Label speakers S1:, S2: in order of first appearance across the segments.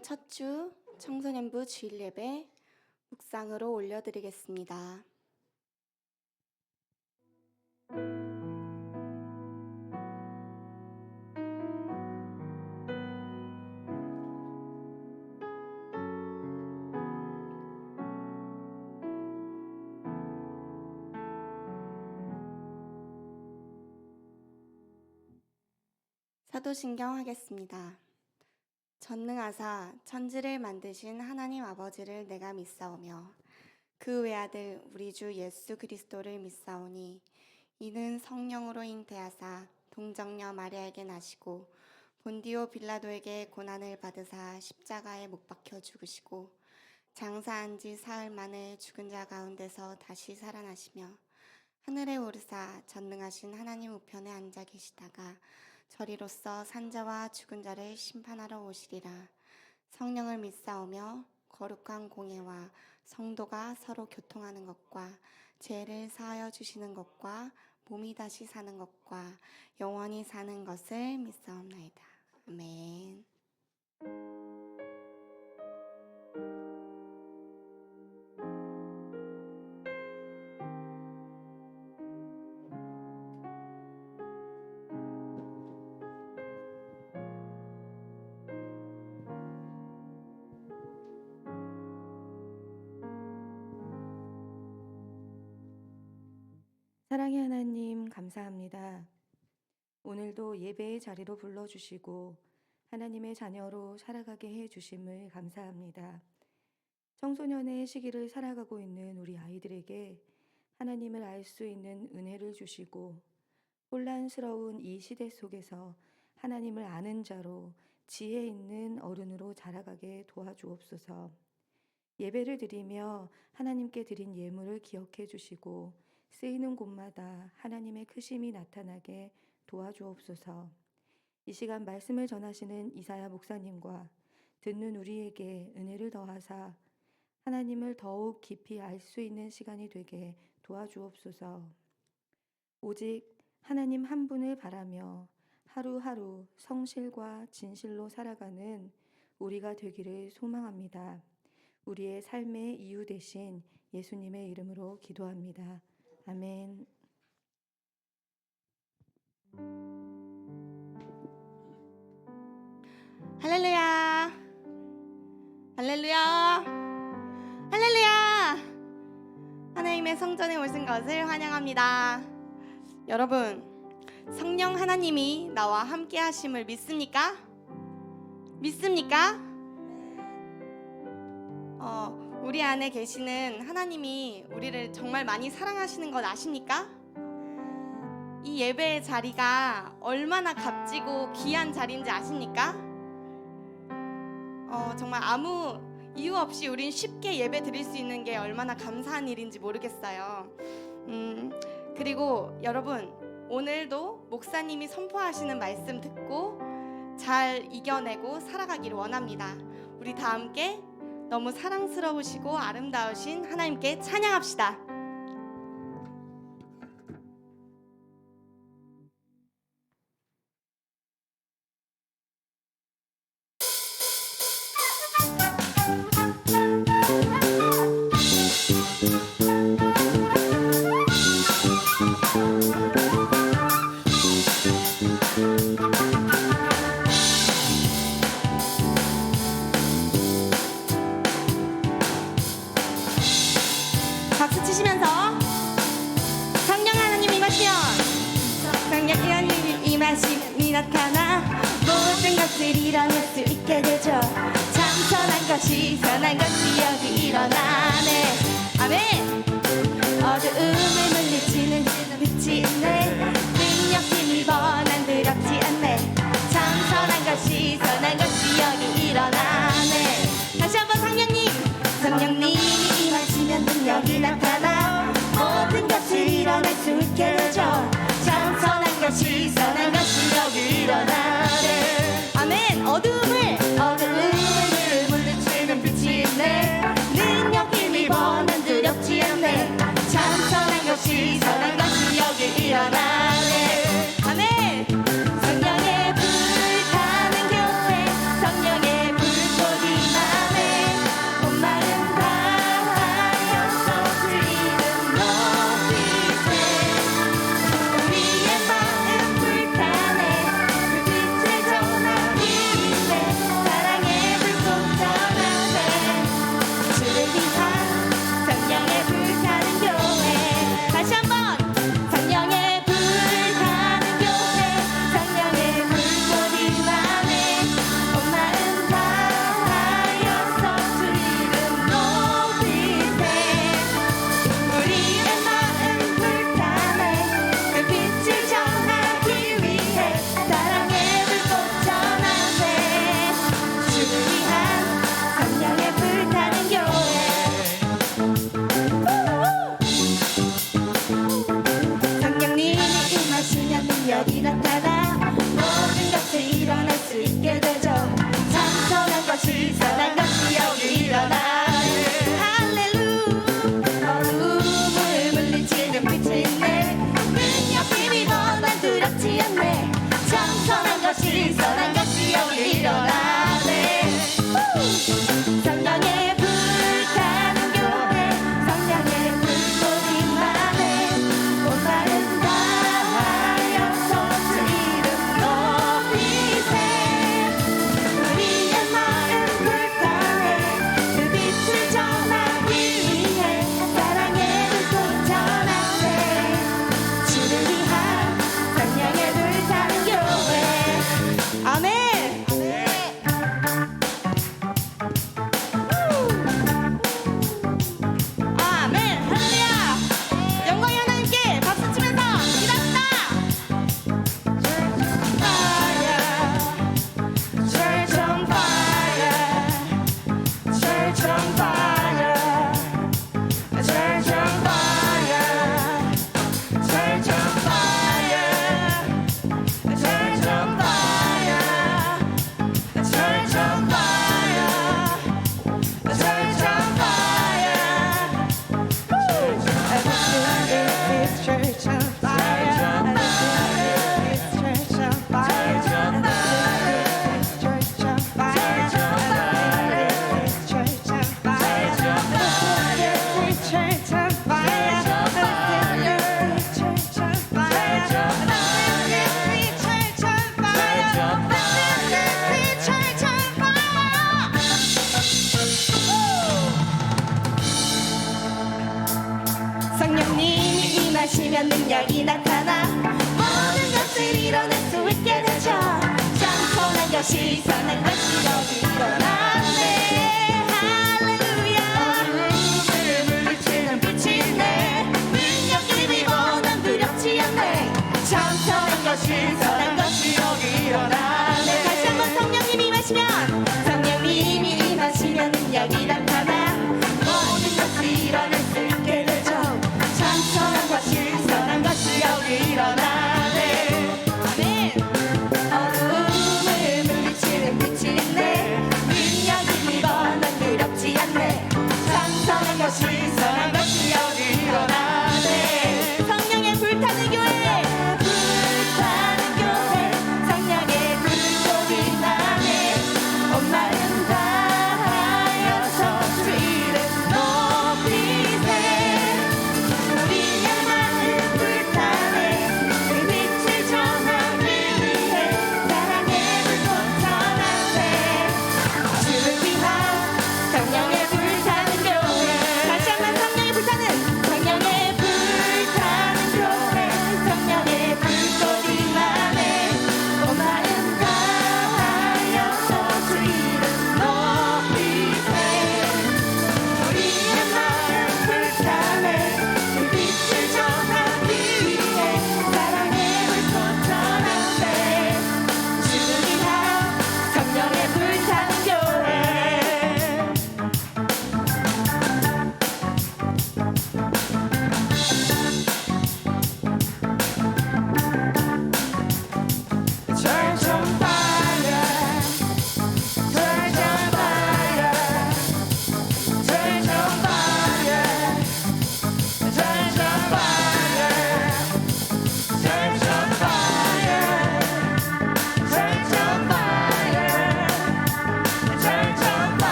S1: 오늘 첫 주 청소년부 주일 예배 묵상으로 올려드리겠습니다. 사도신경 하겠습니다. 전능하사 천지를 만드신 하나님 아버지를 내가 믿사오며 그 외아들 우리 주 예수 그리스도를 믿사오니 이는 성령으로 잉태하사 동정녀 마리아에게 나시고 본디오 빌라도에게 고난을 받으사 십자가에 못 박혀 죽으시고 장사한 지 사흘 만에 죽은 자 가운데서 다시 살아나시며 하늘에 오르사 전능하신 하나님 우편에 앉아 계시다가 저리로서 산자와 죽은 자를 심판하러 오시리라. 성령을 믿사오며 거룩한 공예와 성도가 서로 교통하는 것과 죄를 사하여 주시는 것과 몸이 다시 사는 것과 영원히 사는 것을 믿사옵나이다. 아멘.
S2: 사랑의 하나님 감사합니다. 오늘도 예배의 자리로 불러주시고 하나님의 자녀로 살아가게 해주심을 감사합니다. 청소년의 시기를 살아가고 있는 우리 아이들에게 하나님을 알 수 있는 은혜를 주시고 혼란스러운 이 시대 속에서 하나님을 아는 자로 지혜 있는 어른으로 자라가게 도와주옵소서. 예배를 드리며 하나님께 드린 예물을 기억해 주시고 쓰이는 곳마다 하나님의 크심이 나타나게 도와주옵소서. 이 시간 말씀을 전하시는 이사야 목사님과 듣는 우리에게 은혜를 더하사 하나님을 더욱 깊이 알 수 있는 시간이 되게 도와주옵소서. 오직 하나님 한 분을 바라며 하루하루 성실과 진실로 살아가는 우리가 되기를 소망합니다. 우리의 삶의 이유 되신 예수님의 이름으로 기도합니다. 아멘.
S1: 할렐루야, 할렐루야, 할렐루야. 하나님의 성전에 오신 것을 환영합니다. 여러분, 성령 하나님이 나와 함께 하심을 믿습니까? 믿습니까? 우리 안에 계시는 하나님이 우리를 정말 많이 사랑하시는 것 아십니까? 이 예배의 자리가 얼마나 값지고 귀한 자리인지 아십니까? 정말 아무 이유 없이 우린 쉽게 예배 드릴 수 있는 게 얼마나 감사한 일인지 모르겠어요. 그리고 여러분, 오늘도 목사님이 선포하시는 말씀 듣고 잘 이겨내고 살아가기를 원합니다. 우리 다 함께 너무 사랑스러우시고 아름다우신 하나님께 찬양합시다. 박수 치시면서 성령 하나님 임하시면 성령 하나님 임하심이 나타나 모든 것을 일어날 수 있게 되죠. 참 선한 것이 여기 일어나네. 아멘. 어두움을 물리치는 빛이 있네. 능력 힘이 번한 두렵지 않네. 참 선한 것이 여기 일어나네. 다시 한번 성령님이 임하시면 능력이 나타나 모든 것을 일어날 수 있게 되죠. 참 선한 것이 여기 일어나네. 아멘. 어두움을 물리치는 빛이 있네. 능력 힘이 번한 두렵지 않네. 참 선한 것이 여기 일어나네.
S2: 능력이 나타나 모든 것을 일어날 수 있게 되죠. 찬성한 것이 선한 것이 여기 일어나네. 할렐루야. 어둠을 물리치는 빛이 있네. 능력 힘이 난 두렵지 않네. 찬성한 것이 선한 것이 여기 일어나네. 성령의 불타는 교회, 성령의 불꽃이 임하네. 온 마음 다하여서 주 이름 높이세. 우리의 마음 불타네. 그 빛을 전하기 위해 사랑의 불꽃 전하세. 주를 위한 성령의 불타는 교회. 아멘. 아멘. 할렐루야. 영광이 하나님께 박수 치면서 기도합시다. Church on fire, church on fire, church on fire, church on fire, church on fire, church on fire, church on fire. This church on fire. This church on fire. This church on fire. This church on fire. This church on fire. This church on fire. This church on fire. This church on fire. 성령님이 임하시면 능력이 나타나 모든 것을 일어날 수 있게 되죠. 찬송한 것이 선한 것이 여기 일어나네. 할렐루야. 어둠을 물리치는 빛이 있네. 능력이 비고 난 두렵지 않네. 찬송한 것이 선한 것이 여기 일어나네. 다시 한번 성령님이 임하시면, 성령님이 임하시면 능력이 나타나 모든 것을 일어날 수 있게 되죠. 찬송한 것이 선한 것이 여기 일어나네. 아멘. 어둠을 물리치는 빛이 있네. 능력이 비고 난 두렵지 않네. 찬송한 것이 선한 것이 여기 일어나네. 성령의 불타는 교회, 불타는 교회, 성령의 불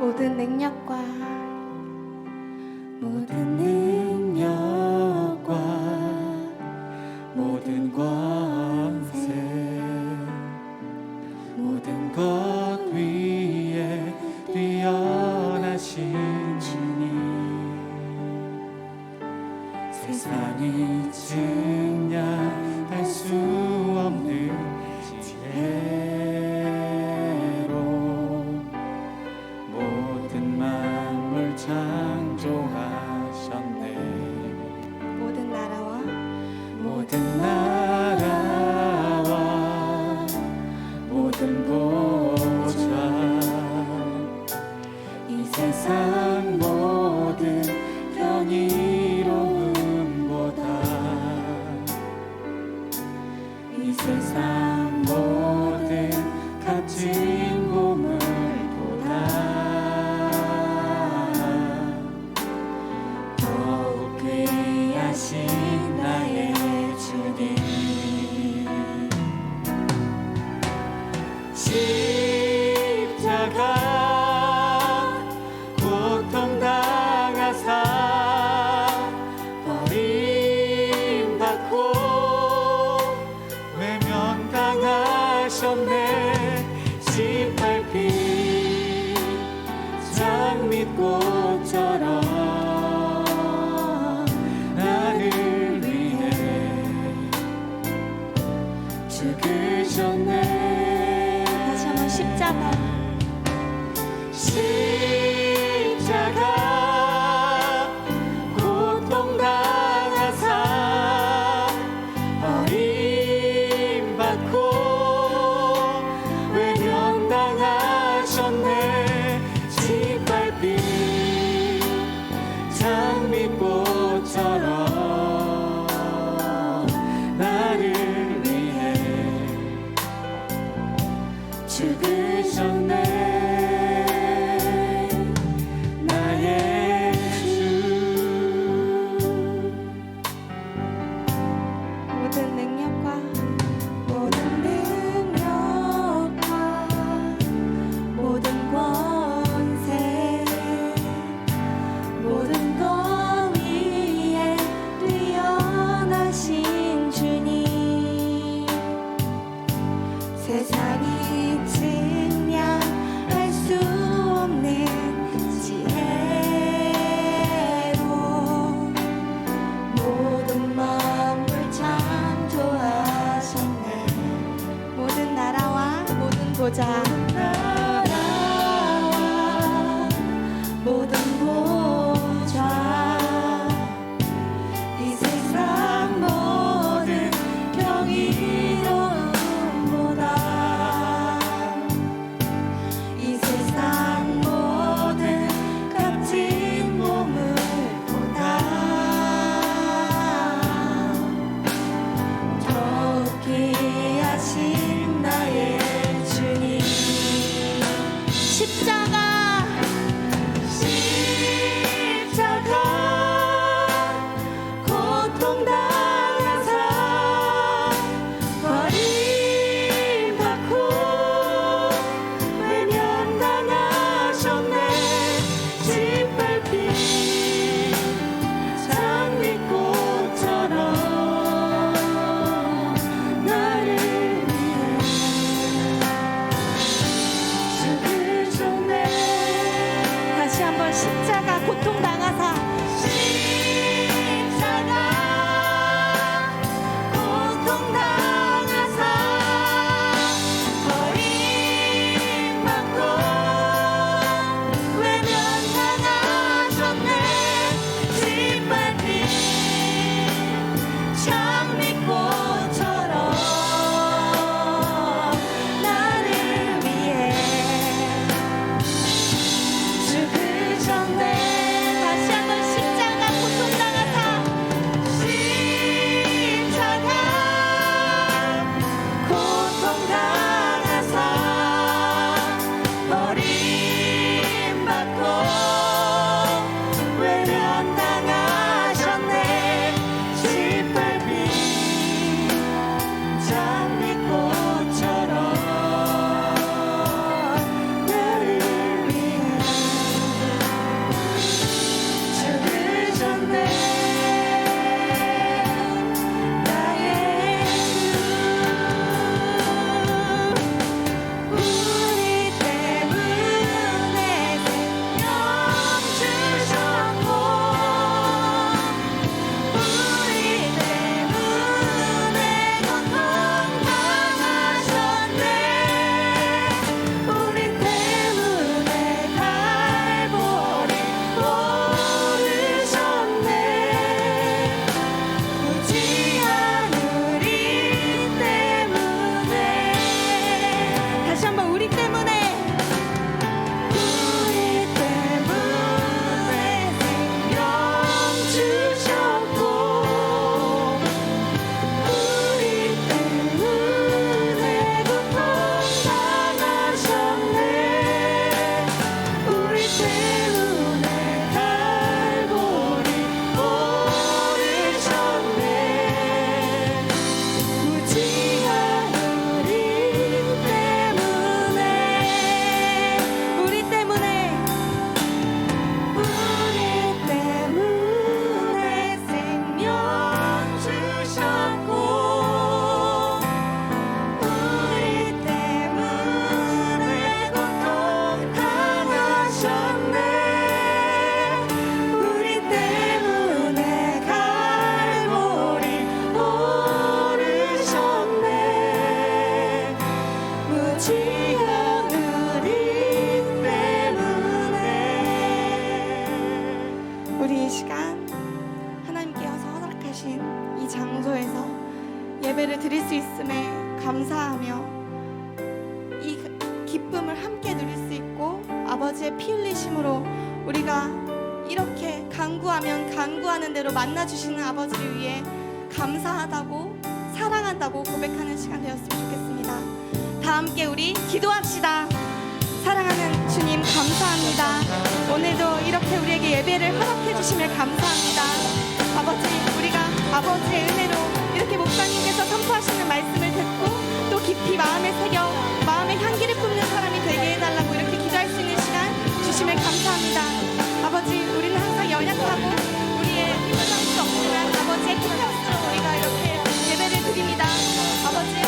S1: 모든 능력과
S3: 모든 능력과 모든 권세 모든 것 위에 뛰어나신 주님 세상이 증량할 수 없는 지혜로 모든 만물 창조하셨네
S1: 모든 나라와
S3: 모든 나라와 모든 보좌 이 세상 모든 경이로움보다 이 세상 모든 값진 보물보다 더욱 귀하신 나의 주님 십자가 고통당하사 버림받고 외면당하셨네 18피 장밋꽃처럼 나를 위해 죽으셨네
S1: 다시 한번 십자가
S3: 십자가 고통당하사 버림받고 외면당하셨네 18피 장밋꽃처럼 나를 위해 죽으셨네 나의 주
S1: 모든 능력과
S2: 모든 능력과 모든 권세 모든 것 위에 뛰어나신 주님 세상이 증량할 수 없는 지혜로 모든 만물 창조하셨네
S1: 모든 나라와 모든 보좌
S2: 나라와 모든 보좌 이 세상 모든 경이로움보다 이 세상 모든 값진 보물보다 더욱 귀하신 나의 주님
S1: 예배를 드릴 수 있음에 감사하며 이 기쁨을 함께 누릴 수 있고 아버지의 피 흘리심으로 우리가 이렇게 간구하면 간구하는 대로 만나주시는 아버지를 위해 감사하다고 사랑한다고 고백하는 시간 되었으면 좋겠습니다. 다 함께 우리 기도합시다. 사랑하는 주님 감사합니다. 오늘도 이렇게 우리에게 예배를 허락해 주심을 감사합니다. 아버지, 우리가 아버지의 은혜로 이렇게 목사님께서 선포하시는 말씀을 듣고 또 깊이 마음에 새겨 마음의 향기를 품는 사람이 되게 해달라고 이렇게 기도할 수 있는 시간 주심을 감사합니다. 아버지, 우리는 항상 연약하고 우리의 힘을 할수 없지만 아버지의 힘으로 우리가 이렇게 예배를 드립니다. 아버지,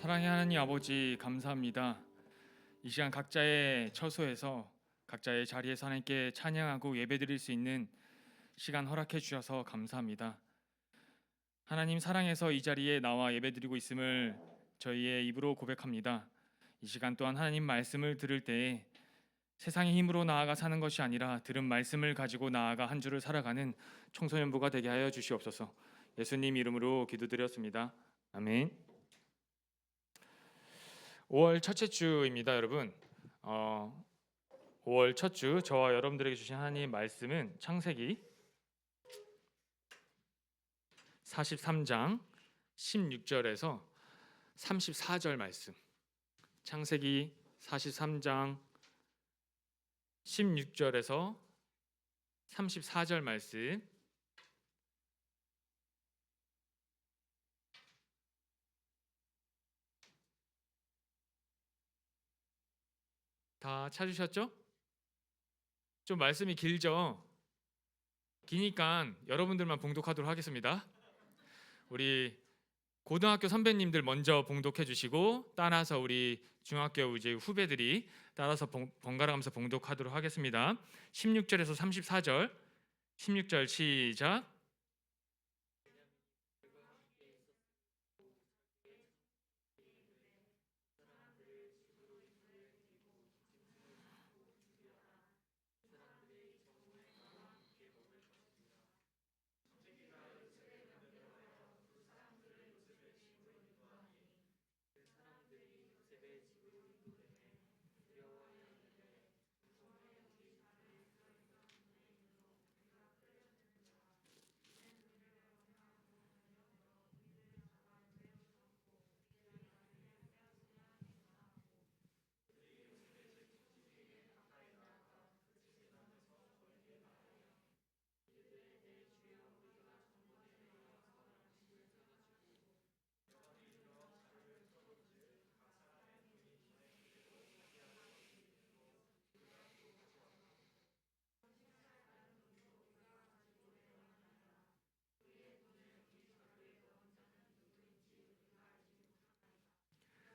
S3: 사랑의 하나님 아버지 감사합니다. 이 시간 각자의 처소에서 각자의 자리에서 하나님께 찬양하고 예배드릴 수 있는 시간 허락해 주셔서 감사합니다. 하나님 사랑해서 이 자리에 나와 예배드리고 있음을 저희의 입으로 고백합니다. 이 시간 또한 하나님 말씀을 들을 때에 세상의 힘으로 나아가 사는 것이 아니라 들은 말씀을 가지고 나아가 한 주를 살아가는 청소년부가 되게 하여 주시옵소서. 예수님 이름으로 기도드렸습니다. 아멘. 5월 첫째 주입니다, 여러분. 5월 첫 주 저와 여러분들에게 주신 하나님의 말씀은 창세기 43장 16절에서 34절 말씀. 창세기 43장 16절에서 34절 말씀. 다 찾으셨죠? 좀 말씀이 길죠? 기니까 여러분들만 봉독하도록 하겠습니다. 우리 고등학교 선배님들 먼저 봉독해 주시고 따라서 우리 중학교 이제 후배들이 따라서 번갈아 가면서 봉독하도록 하겠습니다. 16절에서 34절. 16절 시작.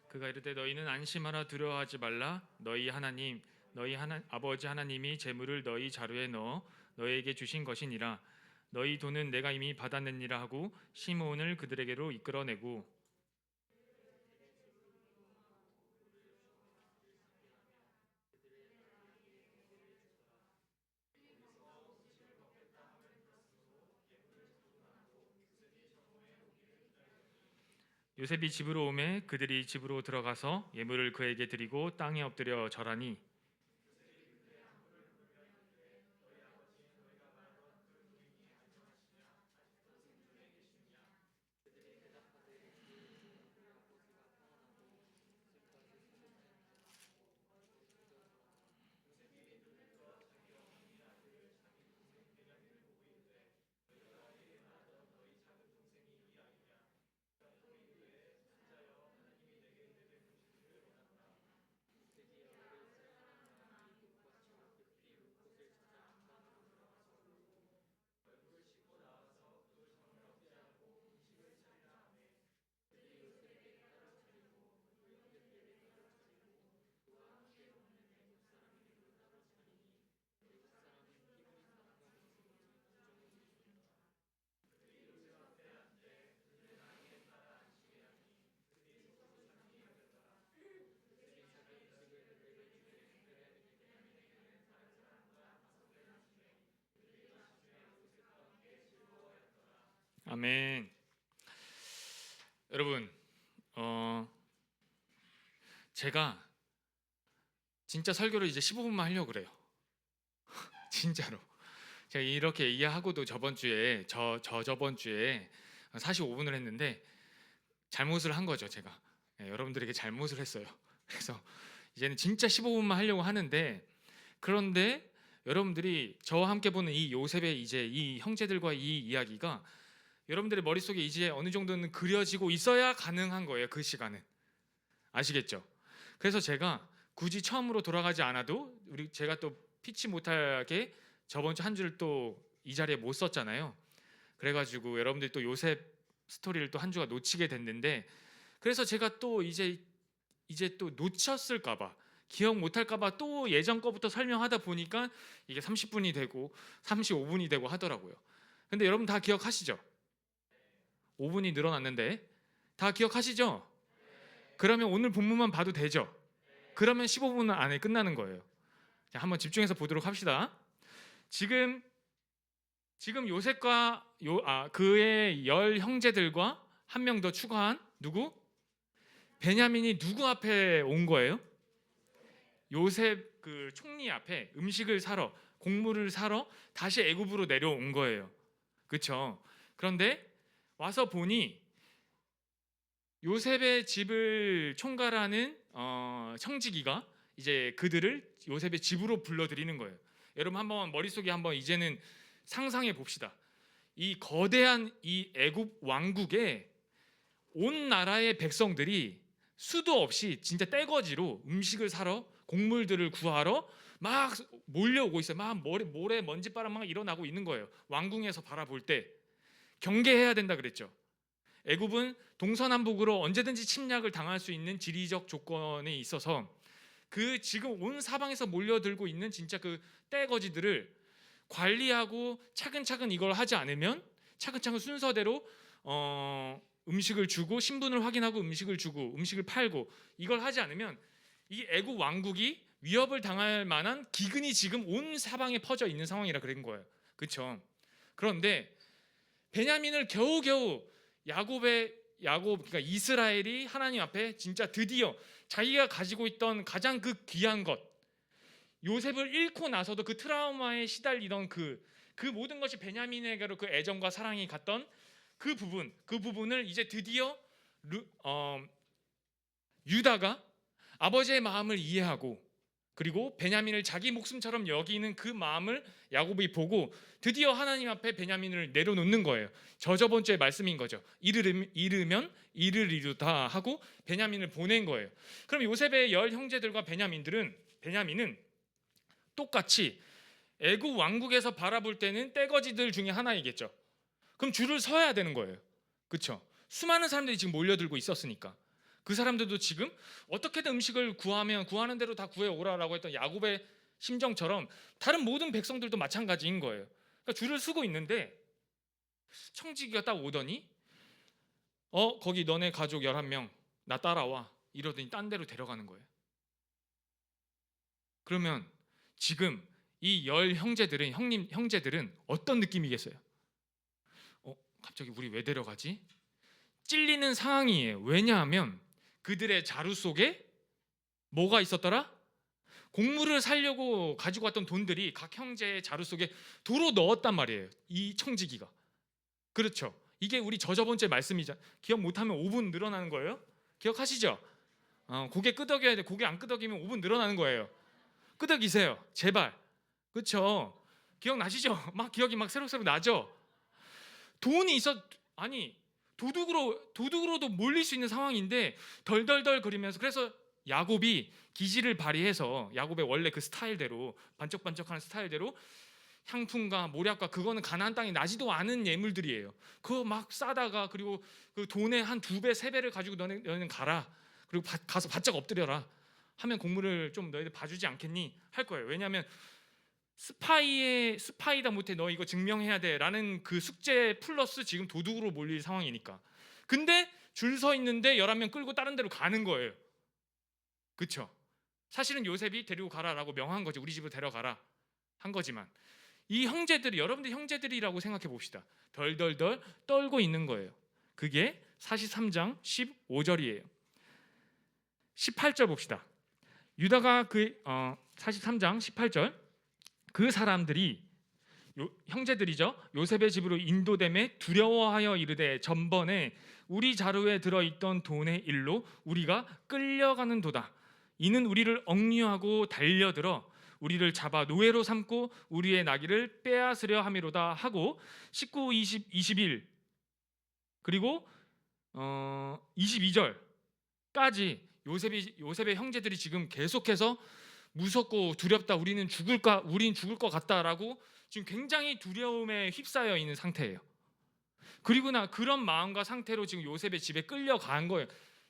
S3: 그가 이르되 너희는 안심하라 두려워하지 말라. 너희 하나님 아버지 하나님이 재물을 너희 자루에 넣어 너희에게 주신 것이니라. 너희 돈은 내가 이미 받았느니라 하고 시므온을 그들에게로 이끌어내고 요셉이 집으로 오매 그들이 집으로 들어가서 예물을 그에게 드리고 땅에 엎드려 절하니 아멘. 여러분, 제가 진짜 설교를 이제 15분만 하려고 그래요. 진짜로. 제가 이렇게 이해하고도 저번 주에 저번 주에 45분을 했는데 잘못을 한 거죠, 제가. 여러분들에게 잘못을 했어요. 그래서 이제는 진짜 15분만 하려고 하는데, 그런데 여러분들이 저와 함께 보는 이 요셉의 이제 이 형제들과 이 이야기가 여러분들의 머릿속에 이제 어느 정도는 그려지고 있어야 가능한 거예요. 그 시간은. 아시겠죠? 그래서 제가 굳이 처음으로 돌아가지 않아도 제가 또 피치 못하게 저번 주 한 주를 또 이 자리에 못 썼잖아요. 그래가지고 여러분들이 또 요셉 스토리를 또 한 주가 놓치게 됐는데, 그래서 제가 또 이제 또 놓쳤을까봐, 기억 못할까봐 또 예전 거부터 설명하다 보니까 이게 30분이 되고 35분이 되고 하더라고요. 근데 여러분 다 기억하시죠? 5분이 늘어났는데 다 기억하시죠? 그러면 오늘 본문만 봐도 되죠? 그러면 15분 안에 끝나는 거예요. 자, 한번 집중해서 보도록 합시다. 지금 요셉과 그의 10 형제들과 한 명 더 추가한 누구? 베냐민이 누구 앞에 온 거예요? 요셉 그 총리 앞에 음식을 사러, 곡물을 사러 다시 애굽으로 내려온 거예요. 그렇죠? 그런데 와서 보니 요셉의 집을 총괄하는 청지기가 이제 그들을 요셉의 집으로 불러들이는 거예요. 여러분 한번 머릿속에 한번 이제는 상상해 봅시다. 이 거대한 이 애굽 왕국에 온 나라의 백성들이 수도 없이 진짜 떼거지로 음식을 사러, 곡물들을 구하러 막 몰려오고 있어요. 막 모래 먼지바람 막 일어나고 있는 거예요. 왕궁에서 바라볼 때 경계해야 된다 그랬죠. 애굽은 동서남북으로 언제든지 침략을 당할 수 있는 지리적 조건에 있어서 그 지금 온 사방에서 몰려들고 있는 진짜 그 떼거지들을 관리하고 차근차근 이걸 하지 않으면, 차근차근 순서대로 음식을 주고 신분을 확인하고 음식을 주고 음식을 팔고 이걸 하지 않으면 이 애국 왕국이 위협을 당할 만한 기근이 지금 온 사방에 퍼져 있는 상황이라 그런 거예요. 그렇죠? 그런데 베냐민을 겨우겨우 야곱 그러니까 이스라엘이 하나님 앞에 진짜 드디어 자기가 가지고 있던 가장 그 귀한 것, 요셉을 잃고 나서도 그 트라우마에 시달리던 그 모든 것이 베냐민에게로 그 애정과 사랑이 갔던 그 부분을 이제 드디어 유다가 아버지의 마음을 이해하고, 그리고 베냐민을 자기 목숨처럼 여기는 그 마음을 야곱이 보고 드디어 하나님 앞에 베냐민을 내려놓는 거예요. 저번 주의 말씀인 거죠. 이르면 이를 이루다 하고 베냐민을 보낸 거예요. 그럼 요셉의 10 형제들과 베냐민은 똑같이 애굽 왕국에서 바라볼 때는 떼거지들 중에 하나이겠죠. 그럼 줄을 서야 되는 거예요. 그렇죠? 수많은 사람들이 지금 몰려들고 있었으니까 그 사람들도 지금 어떻게든 음식을 구하면 구하는 대로 다 구해오라라고 했던 야곱의 심정처럼 다른 모든 백성들도 마찬가지인 거예요. 그러니까 줄을 서고 있는데 청지기가 딱 오더니 거기 너네 가족 11명 나 따라와 이러더니 딴 데로 데려가는 거예요. 그러면 지금 이 10 형제들은 어떤 느낌이겠어요? 갑자기 우리 왜 데려가지? 찔리는 상황이에요. 왜냐하면 그들의 자루 속에 뭐가 있었더라? 곡물을 사려고 가지고 왔던 돈들이 각 형제의 자루 속에 도로 넣었단 말이에요. 이 청지기가. 그렇죠? 이게 우리 저번 주에 말씀이자. 기억 못하면 5분 늘어나는 거예요. 기억하시죠? 고개 끄덕여야 돼. 고개 안 끄덕이면 5분 늘어나는 거예요. 끄덕이세요. 제발. 그렇죠? 기억나시죠? 막 기억이 막 새록새록 나죠? 돈이 도둑으로도 몰릴 수 있는 상황인데 덜덜덜 거리면서, 그래서 야곱이 기지를 발휘해서 야곱의 원래 그 스타일대로 반짝반짝하는 스타일대로 향품과 모략과 그거는 가나안 땅에 나지도 않은 예물들이에요. 그거 막 싸다가 그리고 그 돈의 한 2배, 3배를 가지고 너는 가라. 그리고 가서 바짝 엎드려라. 하면 곡물을 좀 너희들 봐주지 않겠니? 할 거예요. 왜냐하면 스파이다 못해 너 이거 증명해야 돼라는 그 숙제 플러스 지금 도둑으로 몰릴 상황이니까. 근데 줄 서 있는데 11명 끌고 다른 데로 가는 거예요. 그렇죠? 사실은 요셉이 데리고 가라라고 명한 거지. 우리 집으로 데려가라 한 거지만 이 형제들이, 여러분들 형제들이라고 생각해 봅시다. 덜덜덜 떨고 있는 거예요. 그게 43장 15절이에요. 18절 봅시다. 유다가 43장 18절, 그 사람들이 형제들이죠. 요셉의 집으로 인도됨에 두려워하여 이르되 전번에 우리 자루에 들어있던 돈의 일로 우리가 끌려가는 도다. 이는 우리를 억류하고 달려들어 우리를 잡아 노예로 삼고 우리의 나귀를 빼앗으려 함이로다 하고 19, 20, 21 그리고 22절까지 요셉의 형제들이 지금 계속해서 무섭고 두렵다, 우린 죽을 것 같다라고 지금 굉장히 두려움에 휩싸여 있는 상태예요. 그리고 그런 마음과 상태로 지금 요셉의 집에 끌려간 거예요.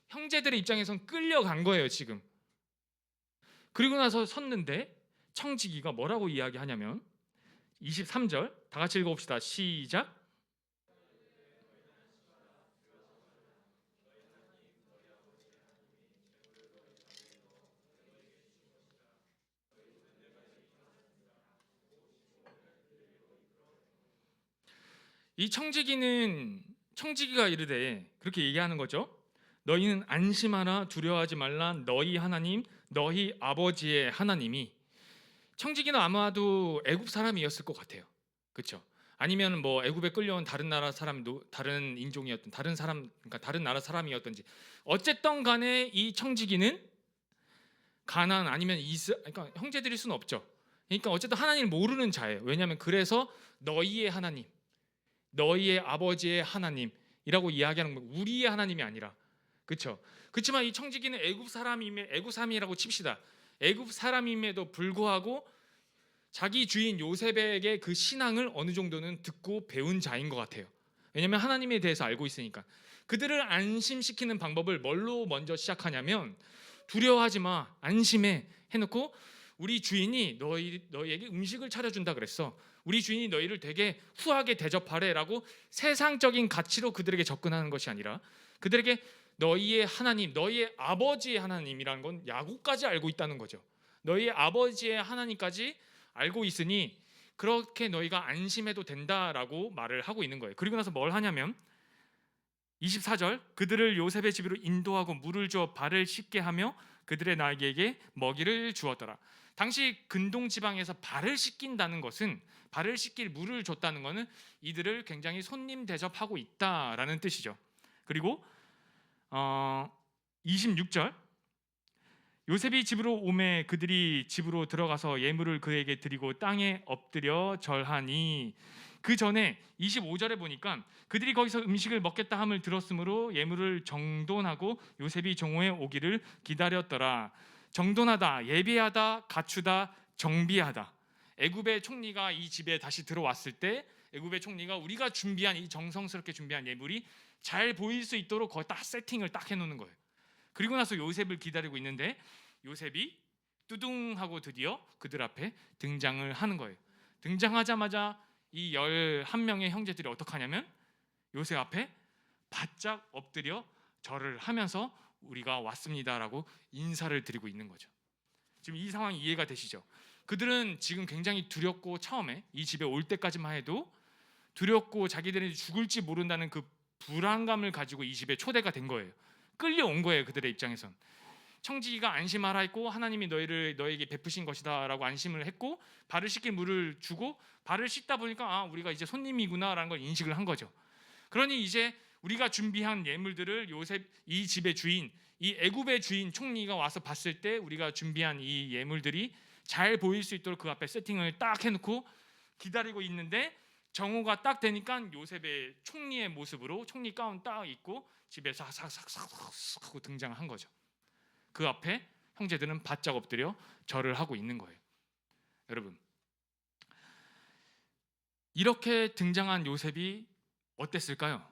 S3: 형제들의 입장에선 끌려간 거예요 지금. 그리고 나서 섰는데 청지기가 뭐라고 이야기하냐면 23절 다 같이 읽어봅시다. 시작. 이 청지기가 이르되 그렇게 얘기하는 거죠. 너희는 안심하라, 두려워하지 말라. 너희 하나님, 너희 아버지의 하나님이. 청지기는 아마도 애굽 사람이었을 것 같아요. 그렇죠? 아니면 뭐 애굽에 끌려온 다른 나라 사람도, 다른 인종이었던 다른 사람, 그러니까 다른 나라 사람이었던지, 어쨌든 간에 이 청지기는 가나안 아니면 그러니까 형제들일 수는 없죠. 그러니까 어쨌든 하나님을 모르는 자예요. 왜냐하면 그래서 너희의 하나님, 너희의 아버지의 하나님이라고 이야기하는 거, 우리의 하나님이 아니라. 그렇죠? 그렇지만 이 청지기는 애굽 사람이라고 칩시다. 애굽 사람임에도 불구하고 자기 주인 요셉에게 그 신앙을 어느 정도는 듣고 배운 자인 것 같아요. 왜냐하면 하나님에 대해서 알고 있으니까. 그들을 안심시키는 방법을 뭘로 먼저 시작하냐면, 두려워하지 마, 안심해 해놓고, 우리 주인이 너희에게 음식을 차려준다 그랬어. 우리 주인이 너희를 되게 후하게 대접하래라고 세상적인 가치로 그들에게 접근하는 것이 아니라, 그들에게 너희의 하나님, 너희의 아버지의 하나님이라는 건 야곱까지 알고 있다는 거죠. 너희의 아버지의 하나님까지 알고 있으니 그렇게 너희가 안심해도 된다라고 말을 하고 있는 거예요. 그리고 나서 뭘 하냐면 24절, 그들을 요셉의 집으로 인도하고 물을 주어 발을 씻게 하며 그들의 나귀에게 먹이를 주었더라. 당시 근동 지방에서 발을 씻긴다는 것은, 발을 씻길 물을 줬다는 것은 이들을 굉장히 손님 대접하고 있다라는 뜻이죠. 그리고 26절, 요셉이 집으로 오매 그들이 집으로 들어가서 예물을 그에게 드리고 땅에 엎드려 절하니. 그 전에 25절에 보니까 그들이 거기서 음식을 먹겠다 함을 들었으므로 예물을 정돈하고 요셉이 정오에 오기를 기다렸더라. 정돈하다, 예비하다, 갖추다, 정비하다. 애굽의 총리가 이 집에 다시 들어왔을 때 애굽의 총리가 우리가 준비한 이 정성스럽게 준비한 예물이 잘 보일 수 있도록 거의 딱 세팅을 딱 해놓는 거예요. 그리고 나서 요셉을 기다리고 있는데 요셉이 뚜둥하고 드디어 그들 앞에 등장을 하는 거예요. 등장하자마자 이 11명의 형제들이 어떻게 하냐면 요셉 앞에 바짝 엎드려 절을 하면서 우리가 왔습니다라고 인사를 드리고 있는 거죠. 지금 이 상황이 이해가 되시죠? 그들은 지금 굉장히 두렵고, 처음에 이 집에 올 때까지만 해도 두렵고 자기들이 죽을지 모른다는 그 불안감을 가지고 이 집에 초대가 된 거예요. 끌려온 거예요. 그들의 입장에선. 청지기가 안심하라 했고 하나님이 너에게 베푸신 것이다라고 안심을 했고, 발을 씻길 물을 주고 발을 씻다 보니까 우리가 이제 손님이구나라는 걸 인식을 한 거죠. 그러니 이제 우리가 준비한 예물들을 이 집의 주인, 이 애굽의 주인 총리가 와서 봤을 때 우리가 준비한 이 예물들이 잘 보일 수 있도록 그 앞에 세팅을 딱 해놓고 기다리고 있는데, 정오가 딱 되니까 요셉의 총리의 모습으로 총리 가운 딱 입고 집에 싹싹싹싹 하고 등장한 거죠. 그 앞에 형제들은 바짝 엎드려 절을 하고 있는 거예요. 여러분, 이렇게 등장한 요셉이 어땠을까요?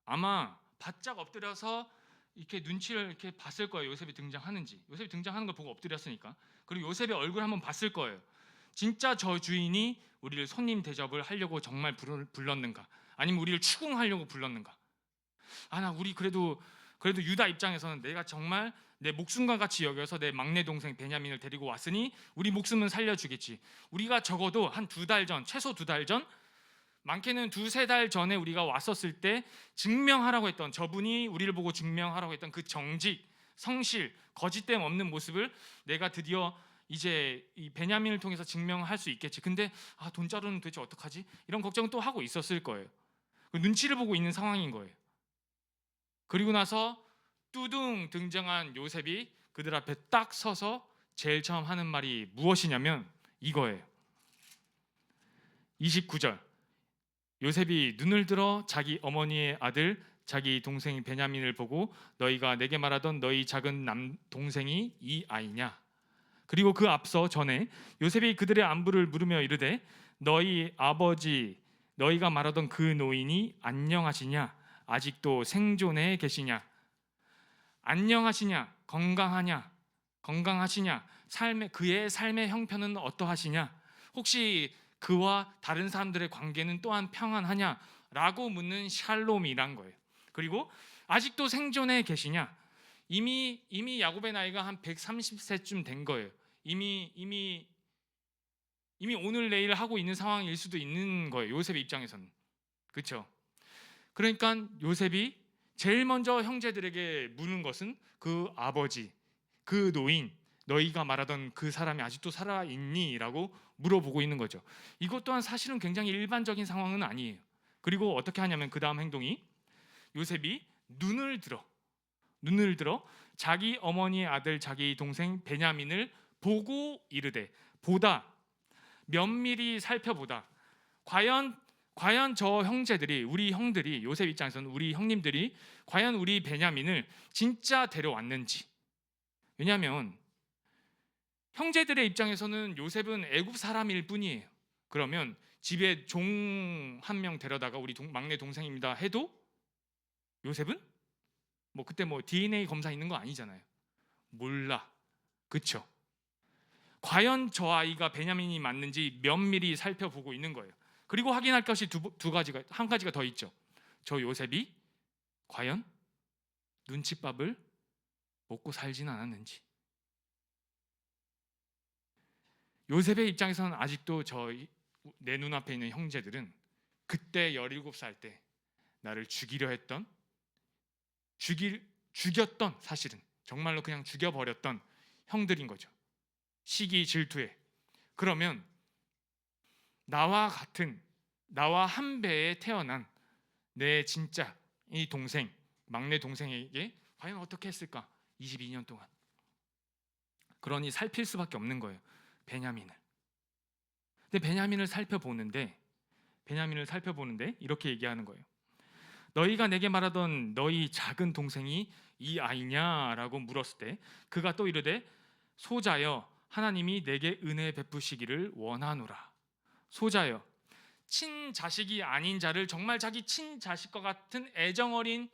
S3: 아마 바짝 엎드려서 이렇게 눈치를 이렇게 봤을 거예요. 요셉이 등장하는지. 요셉이 등장하는 걸 보고 엎드렸으니까. 그리고 요셉의 얼굴 한번 봤을 거예요. 진짜 저 주인이 우리를 손님 대접을 하려고 정말 불렀는가? 아니면 우리를 추궁하려고 불렀는가? 우리 그래도 그래도 유다 입장에서는 내가 정말 내 목숨과 같이 여겨서 내 막내 동생 베냐민을 데리고 왔으니 우리 목숨은 살려주겠지. 우리가 적어도 한 2달 전, 최소 2달 전, 많게는 2-3달 전에 우리가 왔었을 때 증명하라고 했던, 저분이 우리를 보고 증명하라고 했던 그 정직, 성실, 거짓됨 없는 모습을 내가 드디어 이제 이 베냐민을 통해서 증명할 수 있겠지. 근데 돈자루는 도대체 어떡하지? 이런 걱정은 또 하고 있었을 거예요. 눈치를 보고 있는 상황인 거예요. 그리고 나서 뚜둥 등장한 요셉이 그들 앞에 딱 서서 제일 처음 하는 말이 무엇이냐면 이거예요. 29절. 요셉이 눈을 들어 자기 어머니의 아들 자기 동생 베냐민을 보고 너희가 내게 말하던 너희 작은 남동생이 이 아이냐? 그리고 그 앞서 전에 요셉이 그들의 안부를 물으며 이르되 너희 아버지 너희가 말하던 그 노인이 안녕하시냐? 아직도 생존해 계시냐? 안녕하시냐? 건강하시냐? 그의 삶의 형편은 어떠하시냐? 혹시 그와 다른 사람들의 관계는 또한 평안하냐? 라고 묻는 샬롬이란 거예요. 그리고 아직도 생존해 계시냐? 이미 야곱의 나이가 한 130세쯤 된 거예요. 이미 오늘 내일 하고 있는 상황일 수도 있는 거예요. 요셉의 입장에서는. 그렇죠? 그러니까 요셉이 제일 먼저 형제들에게 묻는 것은 그 아버지, 그 노인, 너희가 말하던 그 사람이 아직도 살아있니? 라고 물어보고 있는 거죠. 이것 또한 사실은 굉장히 일반적인 상황은 아니에요. 그리고 어떻게 하냐면 그 다음 행동이 요셉이 눈을 들어 자기 어머니의 아들 자기 동생 베냐민을 보고 이르되, 보다, 면밀히 살펴보다. 과연 저 형제들이, 우리 형들이, 요셉 입장에서는 우리 형님들이 과연 우리 베냐민을 진짜 데려왔는지. 왜냐하면 형제들의 입장에서는 요셉은 애굽 사람일 뿐이에요. 그러면 집에 종 한 명 데려다가 우리 막내 동생입니다 해도 요셉은 그때 DNA 검사 있는 거 아니잖아요. 몰라. 그쵸? 과연 저 아이가 베냐민이 맞는지 면밀히 살펴보고 있는 거예요. 그리고 확인할 것이 한 가지가 더 있죠. 저 요셉이 과연 눈칫밥을 먹고 살진 않았는지. 요셉의 입장에서는 아직도 내 눈앞에 있는 형제들은 그때 17살 때 나를 죽이려 했던, 죽였던, 사실은 정말로 그냥 죽여버렸던 형들인 거죠. 시기 질투에. 그러면 나와 한 배에 태어난 내 진짜 이 동생, 막내 동생에게 과연 어떻게 했을까? 22년 동안. 그러니 살필 수밖에 없는 거예요. 베냐민을. 근데 베냐민을 살펴보는데 이렇게 얘기하는 거예요. 너희가 내게 말하던 너희 작은 동생이 이 아이냐라고 물었을 때 그가 또 이르되 소자여 하나님이 내게 은혜 베푸시기를 원하노라. 소자여, 친자식이 아닌 자를 정말 자기 친자식과 같은 애정어린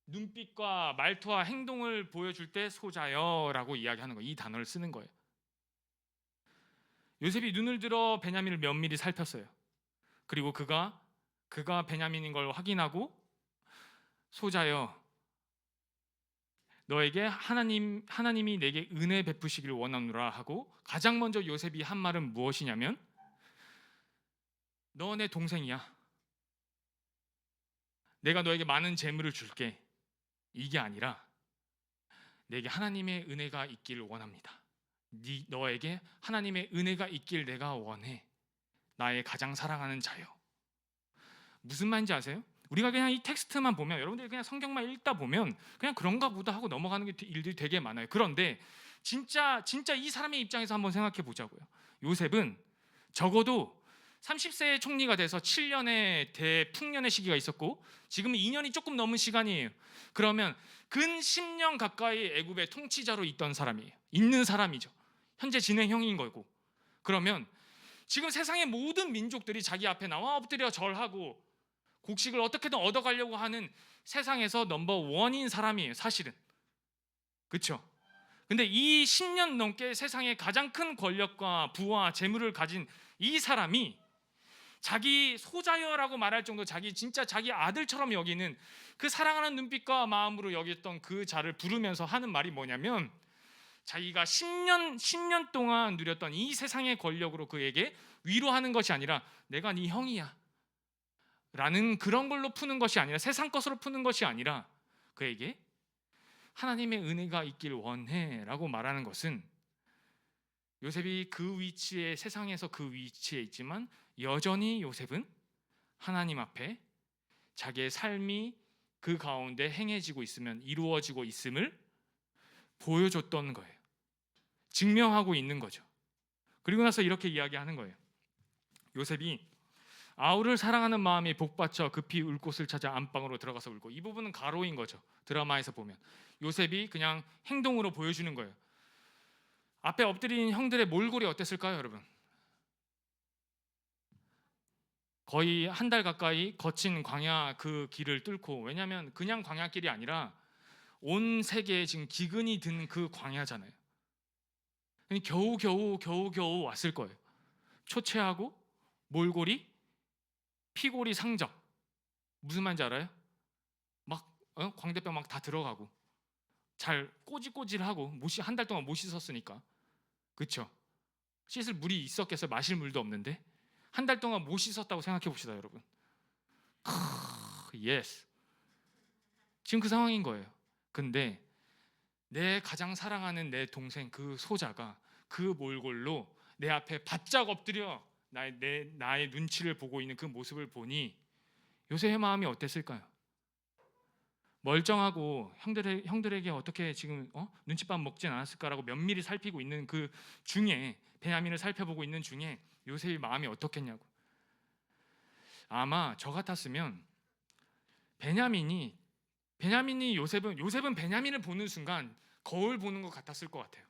S3: 눈빛과 말투와 행동을 보여줄 때 소자여라고 이야기하는 거예요. 이 단어를 쓰는 거예요. 요셉이 눈을 들어 베냐민을 면밀히 살폈어요. 그리고 그가 베냐민인 걸 확인하고 소자여, 너에게 하나님이 내게 은혜 베푸시기를 원하노라 하고 가장 먼저 요셉이 한 말은 무엇이냐면 너 내 동생이야. 내가 너에게 많은 재물을 줄게. 이게 아니라 내게 하나님의 은혜가 있기를 원합니다. 너에게 하나님의 은혜가 있길 내가 원해. 나의 가장 사랑하는 자요. 무슨 말인지 아세요? 우리가 그냥 이 텍스트만 보면, 여러분들이 그냥 성경만 읽다 보면 그냥 그런가 보다 하고 넘어가는 일들이 되게 많아요. 그런데 진짜 이 사람의 입장에서 한번 생각해 보자고요. 요셉은 적어도 30세의 총리가 돼서 7년의 대풍년의 시기가 있었고 지금은 2년이 조금 넘은 시간이에요. 그러면 근 10년 가까이 애굽의 통치자로 있는 사람이죠. 현재 진행형인 거고. 그러면 지금 세상의 모든 민족들이 자기 앞에 나와 엎드려 절하고 곡식을 어떻게든 얻어가려고 하는 세상에서 넘버1인 사람이에요, 사실은. 그렇죠? 근데 이 10년 넘게 세상에 가장 큰 권력과 부와 재물을 가진 이 사람이 자기 소자여라고 말할 정도 진짜 자기 아들처럼 여기는 그 사랑하는 눈빛과 마음으로 여겼던 그 자를 부르면서 하는 말이 뭐냐면 자기가 10년 동안 누렸던 이 세상의 권력으로 그에게 위로하는 것이 아니라 내가 네 형이야 라는 그런 걸로 푸는 것이 아니라 세상 것으로 푸는 것이 아니라 그에게 하나님의 은혜가 있길 원해 라고 말하는 것은 요셉이 그 위치에 세상에서 그 위치에 있지만 여전히 요셉은 하나님 앞에 자기의 삶이 그 가운데 행해지고 있으면 이루어지고 있음을 보여줬던 거예요. 증명하고 있는 거죠. 그리고 나서 이렇게 이야기하는 거예요. 요셉이 아우를 사랑하는 마음이 복받쳐 급히 울 곳을 찾아 안방으로 들어가서 울고, 이 부분은 가로인 거죠. 드라마에서 보면 요셉이 그냥 행동으로 보여주는 거예요. 앞에 엎드린 형들의 몰골이 어땠을까요, 여러분? 거의 한 달 가까이 거친 광야 그 길을 뚫고, 왜냐하면 그냥 광야길이 아니라 온 세계에 지금 기근이 든 그 광야잖아요. 겨우 왔을 거예요. 초췌하고 몰골이 피골이 상적. 무슨 말인지 알아요? 막 광대뼈 막 다 들어가고 잘 꼬질꼬질하고 한 달 동안 못 씻었으니까, 그렇죠? 씻을 물이 있었겠어요? 마실 물도 없는데 한 달 동안 못 씻었다고 생각해 봅시다, 여러분. 예스. 지금 그 상황인 거예요. 근데 내 가장 사랑하는 내 동생 그 소자가 그 몰골로 내 앞에 바짝 엎드려 나의 눈치를 보고 있는 그 모습을 보니 요셉의 마음이 어땠을까요? 멀쩡하고 형들에게 어떻게 지금 눈칫밥 먹진 않았을까라고 면밀히 살피고 있는 그 중에, 베냐민을 살펴보고 있는 중에 요셉의 마음이 어떻겠냐고. 아마 저 같았으면 베냐민이 요셉은 베냐민을 보는 순간 거울 보는 것 같았을 것 같아요.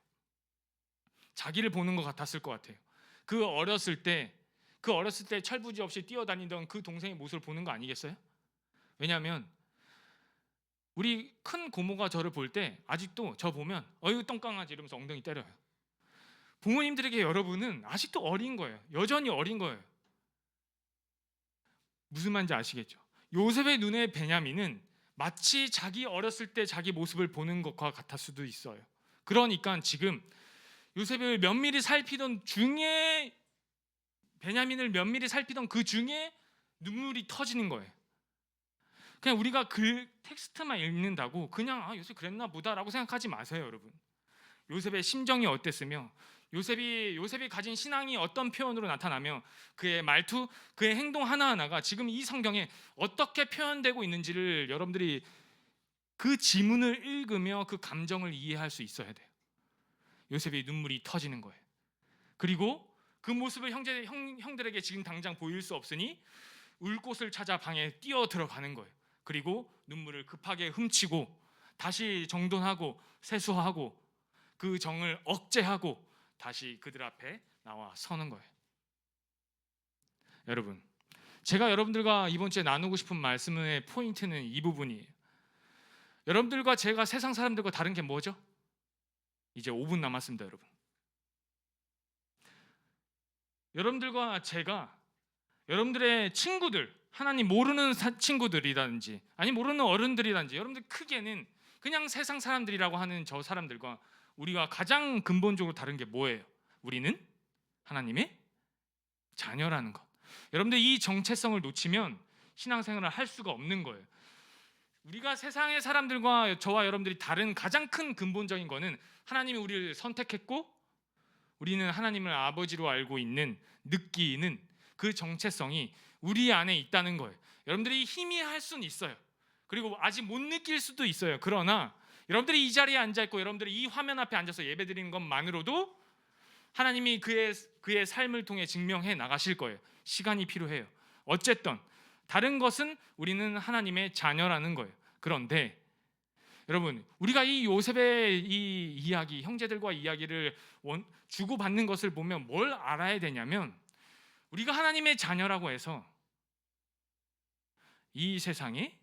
S3: 자기를 보는 것 같았을 것 같아요. 그 어렸을 때 철부지 없이 뛰어다니던 그 동생의 모습을 보는 거 아니겠어요? 왜냐하면 우리 큰 고모가 저를 볼 때 아직도 저 보면 어이구 똥강아지 이러면서 엉덩이 때려요. 부모님들에게 여러분은 아직도 어린 거예요. 여전히 어린 거예요. 무슨 말인지 아시겠죠? 요셉의 눈에 베냐민은 마치 자기 어렸을 때 자기 모습을 보는 것과 같을 수도 있어요. 그러니까 지금 요셉을 면밀히 살피던 중에, 베냐민을 면밀히 살피던 그 중에 눈물이 터지는 거예요. 그냥 우리가 그 텍스트만 읽는다고 그냥 요셉 그랬나 보다라고 생각하지 마세요, 여러분. 요셉의 심정이 어땠으며 요셉이 가진 신앙이 어떤 표현으로 나타나며 그의 말투, 그의 행동 하나하나가 지금 이 성경에 어떻게 표현되고 있는지를 여러분들이 그 지문을 읽으며 그 감정을 이해할 수 있어야 돼요. 요셉이 눈물이 터지는 거예요. 그리고 그 모습을 형들에게 지금 당장 보일 수 없으니 울 곳을 찾아 방에 뛰어 들어가는 거예요. 그리고 눈물을 급하게 훔치고 다시 정돈하고 세수하고 그 정을 억제하고 다시 그들 앞에 나와 서는 거예요. 여러분, 제가 여러분들과 이번 주에 나누고 싶은 말씀의 포인트는 이 부분이에요. 여러분들과 제가 세상 사람들과 다른 게 뭐죠? 이제 5분 남았습니다, 여러분. 여러분들과 제가 여러분들의 친구들, 하나님 모르는 친구들이라든지 아니 모르는 어른들이라든지, 여러분들 크게는 그냥 세상 사람들이라고 하는 저 사람들과 우리가 가장 근본적으로 다른 게 뭐예요? 우리는 하나님의 자녀라는 것. 여러분들 이 정체성을 놓치면 신앙생활을 할 수가 없는 거예요. 우리가 세상의 사람들과 저와 여러분들이 다른 가장 큰 근본적인 거는 하나님이 우리를 선택했고 우리는 하나님을 아버지로 알고 있는, 느끼는 그 정체성이 우리 안에 있다는 거예요. 여러분들이 희미할 수는 있어요. 그리고 아직 못 느낄 수도 있어요. 그러나 여러분들이 이 자리에 앉아있고 여러분들이 이 화면 앞에 앉아서 예배드리는 것만으로도 하나님이 그의 삶을 통해 증명해 나가실 거예요. 시간이 필요해요. 어쨌든 다른 것은 우리는 하나님의 자녀라는 거예요. 그런데 여러분, 우리가 이 요셉의 이 이야기, 형제들과 이야기를 주고받는 것을 보면 뭘 알아야 되냐면, 우리가 하나님의 자녀라고 해서 이 세상에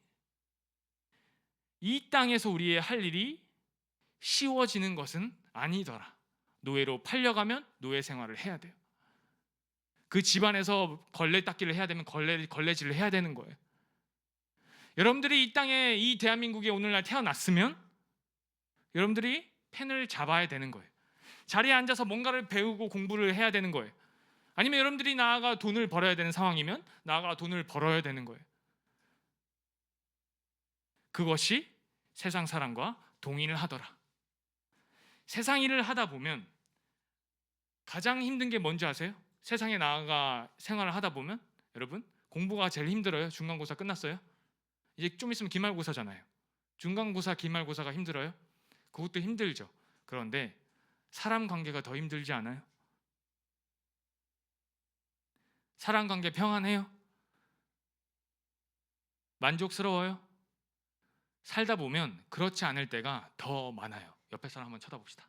S3: 이 땅에서 우리의 할 일이 쉬워지는 것은 아니더라. 노예로 팔려가면 노예 생활을 해야 돼요. 그 집안에서 걸레 닦기를 해야 되면 걸레질을 해야 되는 거예요. 여러분들이 이 땅에, 이 대한민국에 오늘날 태어났으면 여러분들이 펜을 잡아야 되는 거예요. 자리에 앉아서 뭔가를 배우고 공부를 해야 되는 거예요. 아니면 여러분들이 나아가 돈을 벌어야 되는 상황이면 나아가 돈을 벌어야 되는 거예요. 그것이 세상 사람과 동의를 하더라. 세상 일을 하다 보면 가장 힘든 게 뭔지 아세요? 세상에 나아가 생활을 하다 보면 여러분, 공부가 제일 힘들어요? 중간고사 끝났어요? 이제 좀 있으면 기말고사잖아요. 중간고사, 기말고사가 힘들어요? 그것도 힘들죠. 그런데 사람 관계가 더 힘들지 않아요? 사람 관계 평안해요? 만족스러워요? 살다 보면 그렇지 않을 때가 더 많아요. 옆에 사람 한번 쳐다봅시다.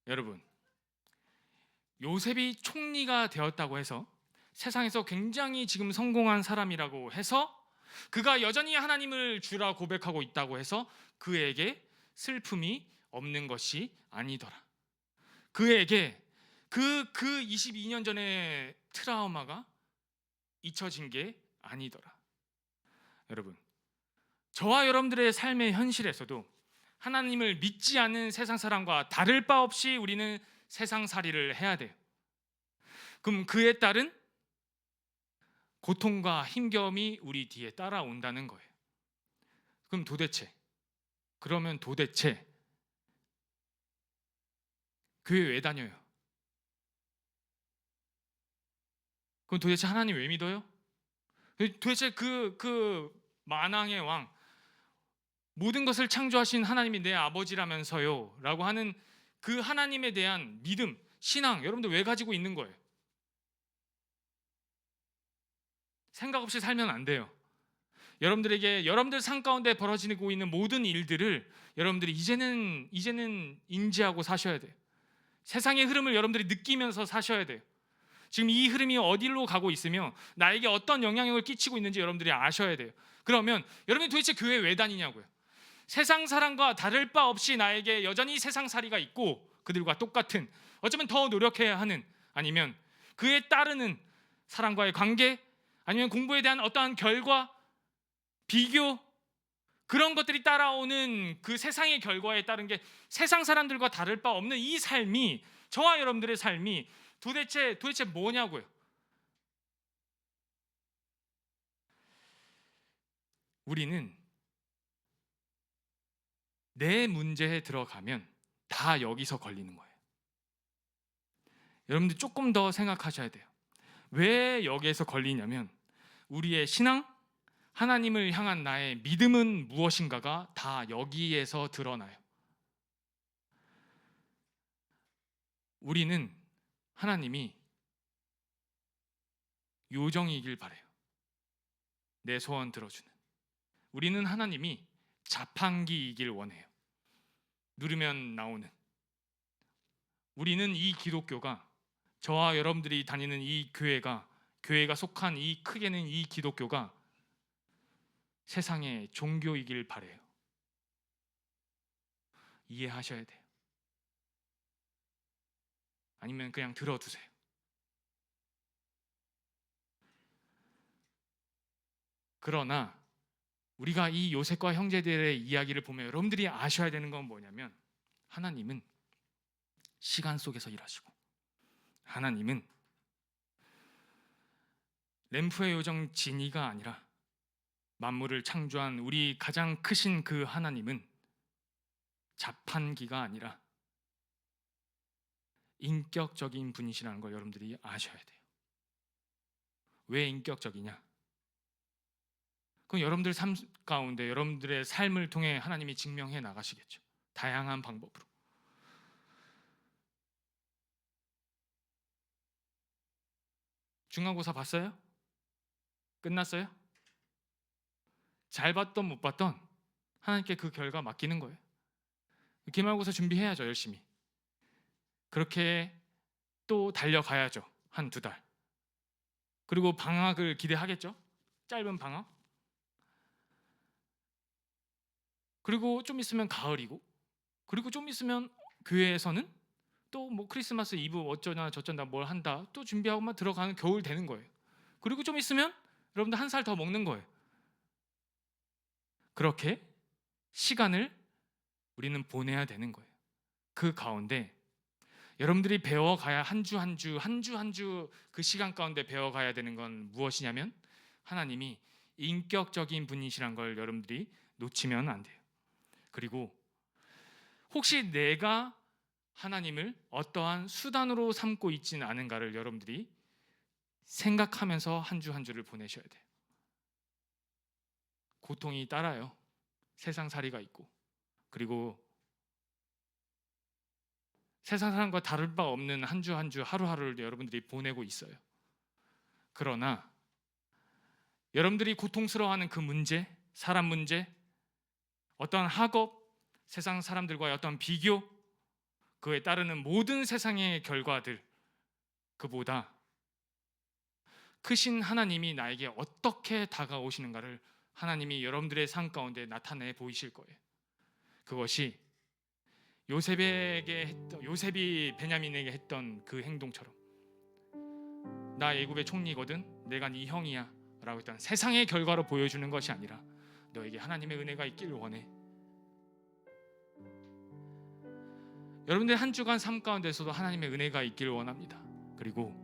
S3: 여러분, 요셉이 총리가 되었다고 해서 세상에서 굉장히 지금 성공한 사람이라고 해서 그가 여전히 하나님을 주라 고백하고 있다고 해서 그에게 슬픔이 없는 것이 아니더라. 그에게 그 22년 전의 트라우마가 잊혀진 게 아니더라. 여러분, 저와 여러분들의 삶의 현실에서도 하나님을 믿지 않는 세상 사람과 다를 바 없이 우리는 세상살이를 해야 돼요. 그럼 그에 따른 고통과 힘겨움이 우리 뒤에 따라온다는 거예요. 그러면 도대체 교회 왜 다녀요? 그럼 도대체 하나님 왜 믿어요? 도대체 그 만왕의 왕, 모든 것을 창조하신 하나님이 내 아버지라면서요 라고 하는 그 하나님에 대한 믿음, 신앙, 여러분들 왜 가지고 있는 거예요? 생각 없이 살면 안 돼요. 여러분들에게 여러분들 삶 가운데 벌어지고 있는 모든 일들을 여러분들이 이제는 인지하고 사셔야 돼요. 세상의 흐름을 여러분들이 느끼면서 사셔야 돼요. 지금 이 흐름이 어디로 가고 있으며 나에게 어떤 영향력을 끼치고 있는지 여러분들이 아셔야 돼요. 그러면 여러분이 도대체 교회 왜 다니냐고요? 세상 사람과 다를 바 없이 나에게 여전히 세상살이가 있고 그들과 똑같은, 어쩌면 더 노력해야 하는, 아니면 그에 따르는 사람과의 관계, 아니면 공부에 대한 어떠한 결과, 비교, 그런 것들이 따라오는 그 세상의 결과에 따른 게 세상 사람들과 다를 바 없는 이 삶이, 저와 여러분들의 삶이 도대체 뭐냐고요? 우리는 내 문제에 들어가면 다 여기서 걸리는 거예요. 여러분들 조금 더 생각하셔야 돼요. 왜 여기에서 걸리냐면 우리의 신앙, 하나님을 향한 나의 믿음은 무엇인가가 다 여기에서 드러나요. 우리는 하나님이 요정이길 바래요. 내 소원 들어주는. 우리는 하나님이 자판기이길 원해요. 누르면 나오는. 우리는 이 기독교가, 저와 여러분들이 다니는 이 교회가 속한 이 크게는 이 기독교가 세상의 종교이길 바래요. 이해하셔야 돼요. 아니면 그냥 들어두세요. 그러나 우리가 이 요셉과 형제들의 이야기를 보면 여러분들이 아셔야 되는 건 뭐냐면, 하나님은 시간 속에서 일하시고, 하나님은 램프의 요정 지니가 아니라 만물을 창조한 우리 가장 크신 그 하나님은 자판기가 아니라 인격적인 분이시라는 걸 여러분들이 아셔야 돼요. 왜 인격적이냐? 그럼 여러분들 삶 가운데 여러분들의 삶을 통해 하나님이 증명해 나가시겠죠. 다양한 방법으로. 중간고사 봤어요? 끝났어요? 잘 봤던 못 봤던 하나님께 그 결과 맡기는 거예요. 기말고사 준비해야죠. 열심히. 그렇게 또 달려가야죠. 한두 달. 그리고 방학을 기대하겠죠. 짧은 방학. 그리고 좀 있으면 가을이고, 그리고 좀 있으면 교회에서는 또 뭐 크리스마스 이브 어쩌나 저쩌나 뭘 한다 또 준비하고 막 들어가는 겨울 되는 거예요. 그리고 좀 있으면 여러분들 한 살 더 먹는 거예요. 그렇게 시간을 우리는 보내야 되는 거예요. 그 가운데 여러분들이 배워가야 한 주 한 주 그 시간 가운데 배워가야 되는 건 무엇이냐면 하나님이 인격적인 분이시란 걸 여러분들이 놓치면 안 돼요. 그리고 혹시 내가 하나님을 어떠한 수단으로 삼고 있지는 않은가를 여러분들이 생각하면서 한 주 한 주를 보내셔야 돼요. 고통이 따라요. 세상살이가 있고, 그리고 세상 사람과 다를 바 없는 한 주 한 주 하루하루를 여러분들이 보내고 있어요. 그러나 여러분들이 고통스러워하는 그 문제, 사람 문제, 어떠한 학업, 세상 사람들과의 어떤 비교, 그에 따르는 모든 세상의 결과들, 그보다 크신 하나님이 나에게 어떻게 다가오시는가를 하나님이 여러분들의 삶 가운데 나타내 보이실 거예요. 그것이 요셉이 베냐민에게 했던 그 행동처럼, 나 애굽의 총리거든, 내가 네 형이야 라고 했던 세상의 결과로 보여주는 것이 아니라 너에게 하나님의 은혜가 있기를 원해. 여러분들 한 주간 삶 가운데서도 하나님의 은혜가 있기를 원합니다. 그리고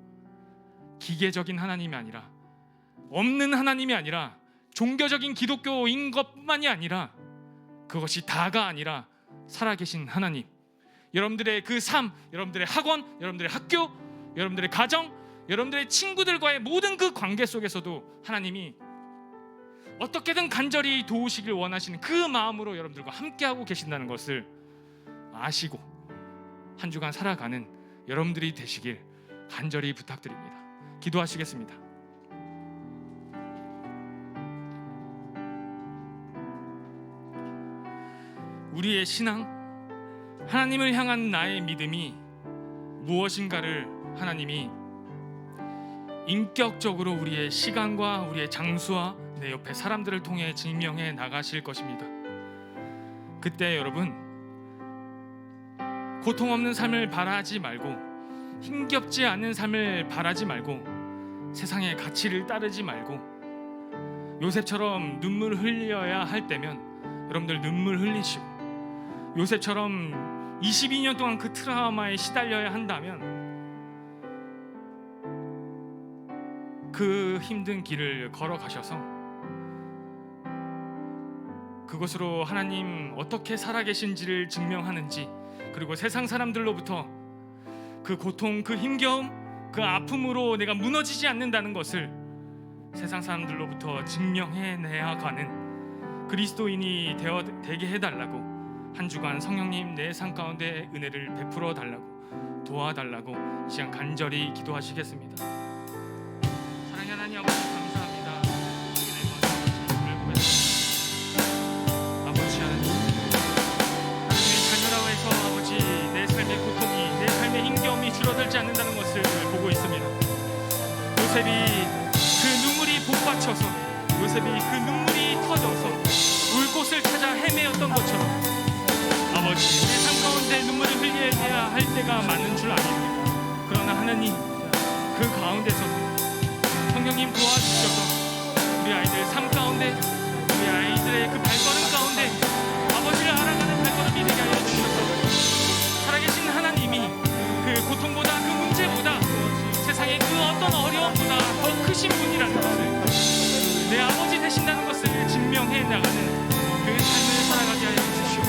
S3: 기계적인 하나님이 아니라, 없는 하나님이 아니라, 종교적인 기독교인 것만이 아니라, 그것이 다가 아니라 살아계신 하나님, 여러분들의 그 삶, 여러분들의 학원, 여러분들의 학교, 여러분들의 가정, 여러분들의 친구들과의 모든 그 관계 속에서도 하나님이 어떻게든 간절히 도우시길 원하시는 그 마음으로 여러분들과 함께하고 계신다는 것을 아시고 한 주간 살아가는 여러분들이 되시길 간절히 부탁드립니다. 기도하시겠습니다. 우리의 신앙, 하나님을 향한 나의 믿음이 무엇인가를 하나님이 인격적으로 우리의 시간과 우리의 장수와 내 옆에 사람들을 통해 증명해 나가실 것입니다. 그때 여러분, 고통 없는 삶을 바라지 말고, 힘겹지 않은 삶을 바라지 말고, 세상의 가치를 따르지 말고, 요셉처럼 눈물 흘려야 할 때면 여러분들 눈물 흘리시고, 요셉처럼 22년 동안 그 트라우마에 시달려야 한다면 그 힘든 길을 걸어가셔서 그것으로 하나님 어떻게 살아계신지를 증명하는지, 그리고 세상 사람들로부터 그 고통, 그 힘겨움, 그 아픔으로 내가 무너지지 않는다는 것을 세상 사람들로부터 증명해내야 가는 그리스도인이 되게 해달라고, 한 주간 성령님 내 삶 가운데 은혜를 베풀어 달라고, 도와달라고 이 시간 간절히 기도하시겠습니다. 사랑의 하나님 아버지, 감사합니다. 아버지 하나님의 자녀라고 해서 아버지 내 삶의 고통이, 내 삶의 힘겨움이 줄어들지 않는다는 것을 보고 있습니다. 요셉이 그 눈물이 복받쳐서, 요셉이 그 눈물이 터져서 울 곳을 찾아 헤매었던 것처럼 아버지, 내 삶 가운데 눈물을 흘려야 할 때가 많은 줄 아닙니다. 그러나 하나님, 그 가운데서 성령님 도와주셔서 우리 아이들 삶 가운데, 우리 아이들의 그 발걸음 가운데 아버지를 알아가는 발걸음이 되게 하여 주셔서 살아계신 하나님이 그 고통보다, 그 문제보다, 세상의 그 어떤 어려움보다 더 크신 분이라는 것을, 내 아버지 되신다는 것을 증명해 나가는 그 삶을 살아가게 하여 주시옵소서.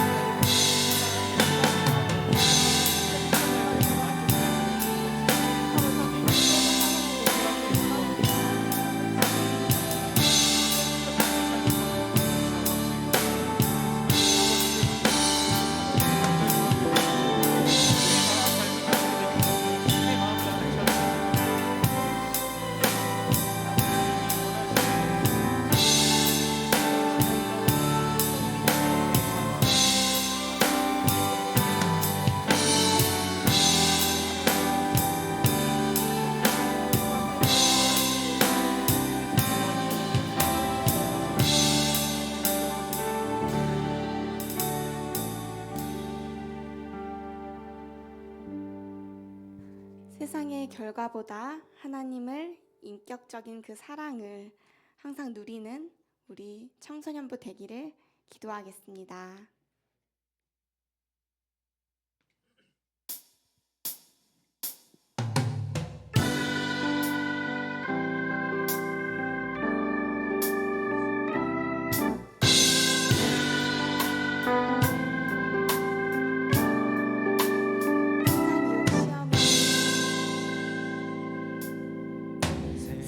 S1: 결과보다 하나님을 인격적인 그 사랑을 항상 누리는 우리 청소년부 되기를 기도하겠습니다.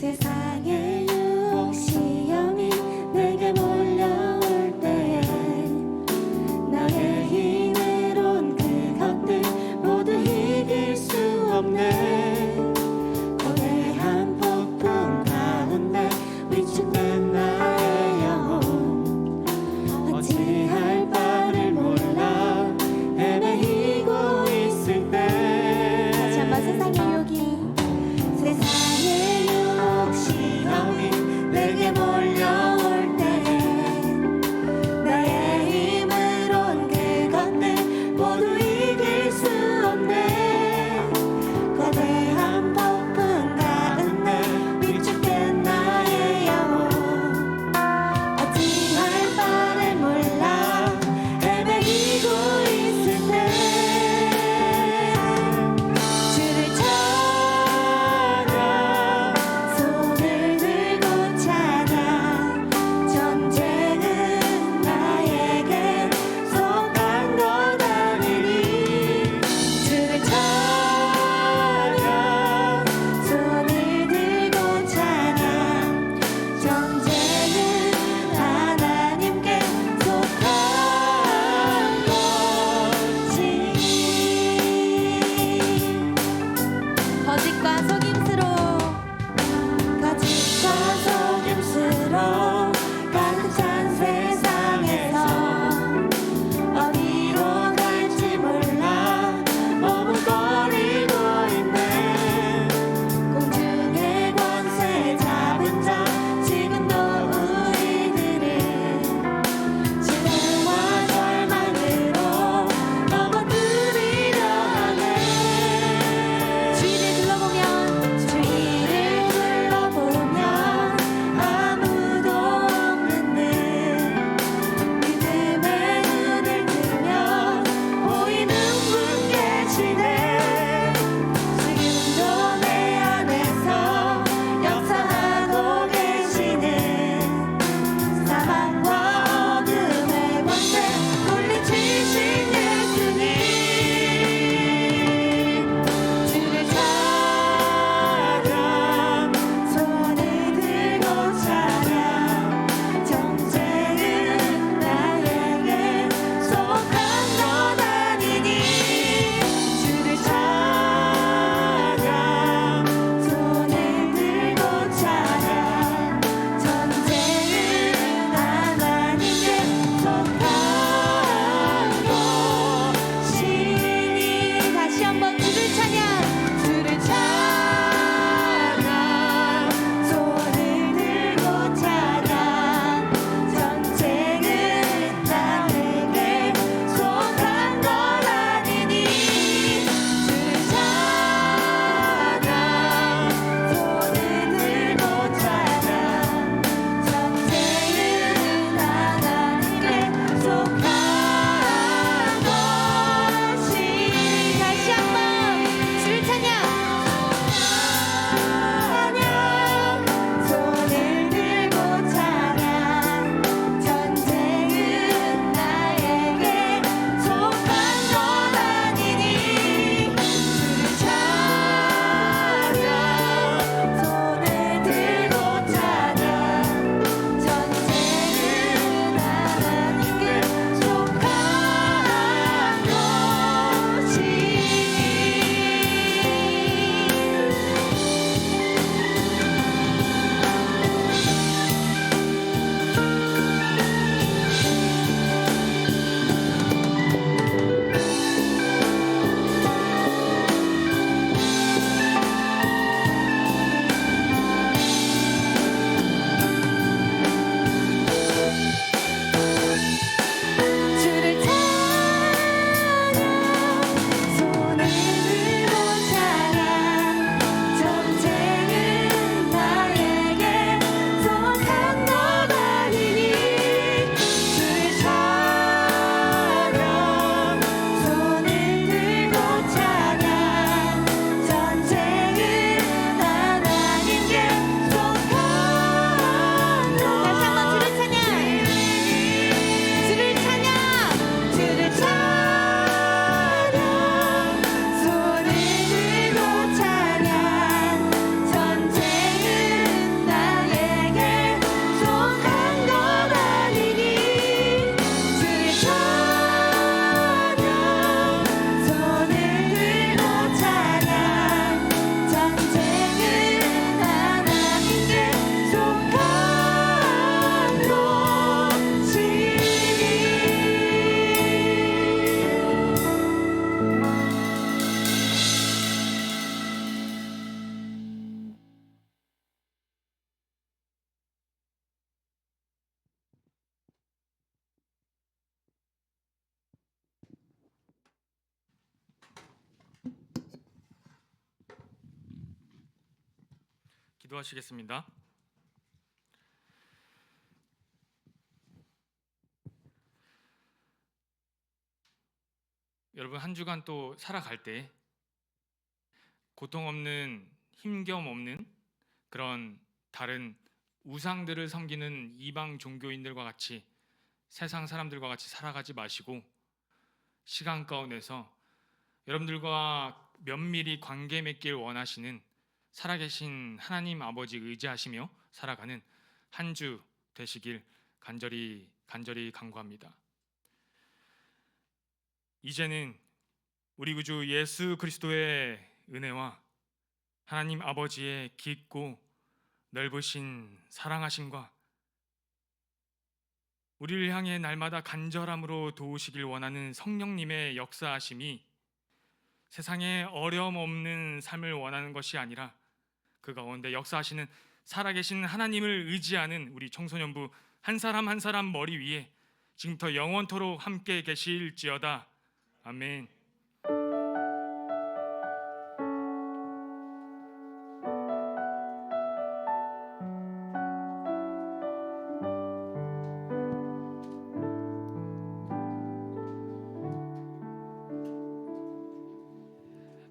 S2: 세상의 유혹 시험이 내게 몰려올 때에 나의 힘으론 그것들 모두 이길 수 없네. 거대한 폭풍 가운데 위축된 나의 영혼 어찌할 바를 몰라 헤매이고 있을 때 다시 한번 세상의 유혹이 시험이
S3: 기도하시겠습니다. 여러분, 한 주간 또 살아갈 때 고통 없는, 힘겨움 없는 그런 다른 우상들을 섬기는 이방 종교인들과 같이, 세상 사람들과 같이 살아가지 마시고 시간 가운데서 여러분들과 면밀히 관계 맺길 원하시는 살아계신 하나님 아버지 의지하시며 살아가는 한 주 되시길 간절히 간구합니다. 이제는 우리 구주 예수 그리스도의 은혜와 하나님 아버지의 깊고 넓으신 사랑하심과 우리를 향해 날마다 간절함으로 도우시길 원하는 성령님의 역사하심이 세상에 어려움 없는 삶을 원하는 것이 아니라 그 가운데 역사하시는 살아계신 하나님을 의지하는 우리 청소년부 한 사람 한 사람 머리 위에 지금부터 영원토록 함께 계실지어다. 아멘.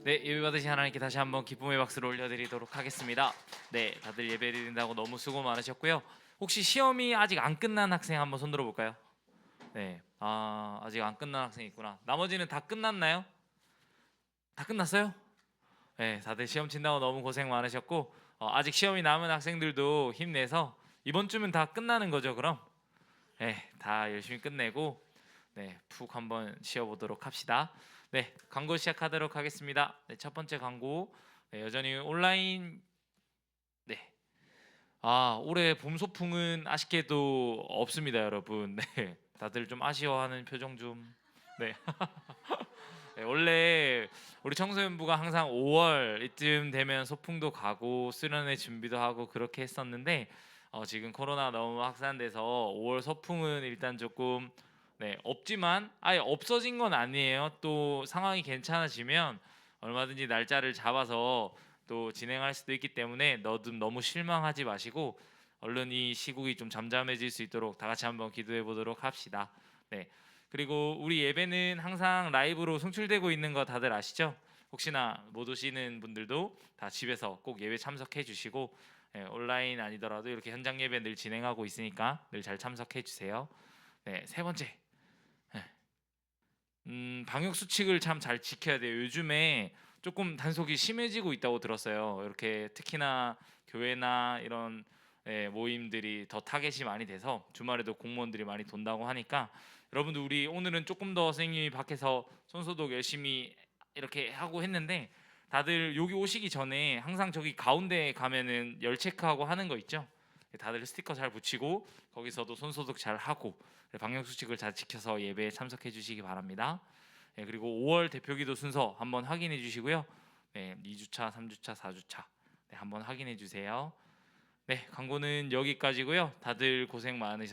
S4: 네, 예배 받으신 하나님께 다시 한번 기쁨의 박수를 올려드리도록 하겠습니다. 네, 다들 예배 드린다고 너무 수고 많으셨고요. 혹시 시험이 아직 안 끝난 학생 한번 손 들어볼까요? 네, 아직 안 끝난 학생 있구나. 나머지는 다 끝났나요? 다 끝났어요? 네, 다들 시험 친다고 너무 고생 많으셨고 아직 시험이 남은 학생들도 힘내서 이번 주면 다 끝나는 거죠, 그럼? 네, 다 열심히 끝내고 푹 한번 쉬어보도록 합시다. 네, 광고 시작하도록 하겠습니다. 네, 첫 번째 광고. 여전히 온라인. 네. 올해 봄 소풍은 아쉽게도 없습니다, 여러분. 네, 다들 좀 아쉬워하는 표정 좀. 네. 네, 원래 우리 청소년부가 항상 5월 이쯤 되면 소풍도 가고 수련회 준비도 하고 그렇게 했었는데 지금 코로나 너무 확산돼서 5월 소풍은 일단 조금 없지만 아예 없어진 건 아니에요. 또 상황이 괜찮아지면 얼마든지 날짜를 잡아서 또 진행할 수도 있기 때문에 너무 실망하지 마시고 얼른 이 시국이 좀 잠잠해질 수 있도록 다 같이 한번 기도해 보도록 합시다. 네. 그리고 우리 예배는 항상 라이브로 송출되고 있는 거 다들 아시죠? 혹시나 못 오시는 분들도 다 집에서 꼭 예배 참석해 주시고 온라인 아니더라도 이렇게 현장 예배 늘 진행하고 있으니까 늘 잘 참석해 주세요. 네, 세 번째. 방역 수칙을 참 잘 지켜야 돼요. 요즘에 조금 단속이 심해지고 있다고 들었어요. 이렇게 특히나 교회나 이런 모임들이 더 타겟이 많이 돼서 주말에도 공무원들이 많이 돈다고 하니까 여러분들 우리 오늘은 조금 더 선생님이 밖에서 손소독 열심히 이렇게 하고 했는데 다들 여기 오시기 전에 항상 저기 가운데 가면은 열 체크하고 하는 거 있죠? 다들 스티커 잘 붙이고 거기서도 손소독 잘 하고 방역 수칙을 잘 지켜서 예배에 참석해 주시기 바랍니다. 그리고 5월 대표기도 순서 한번 확인해 주시고요. 2주차, 3주차, 4주차 한번 확인해 주세요. 네, 광고는 여기까지고요. 다들 고생 많으셨습니다.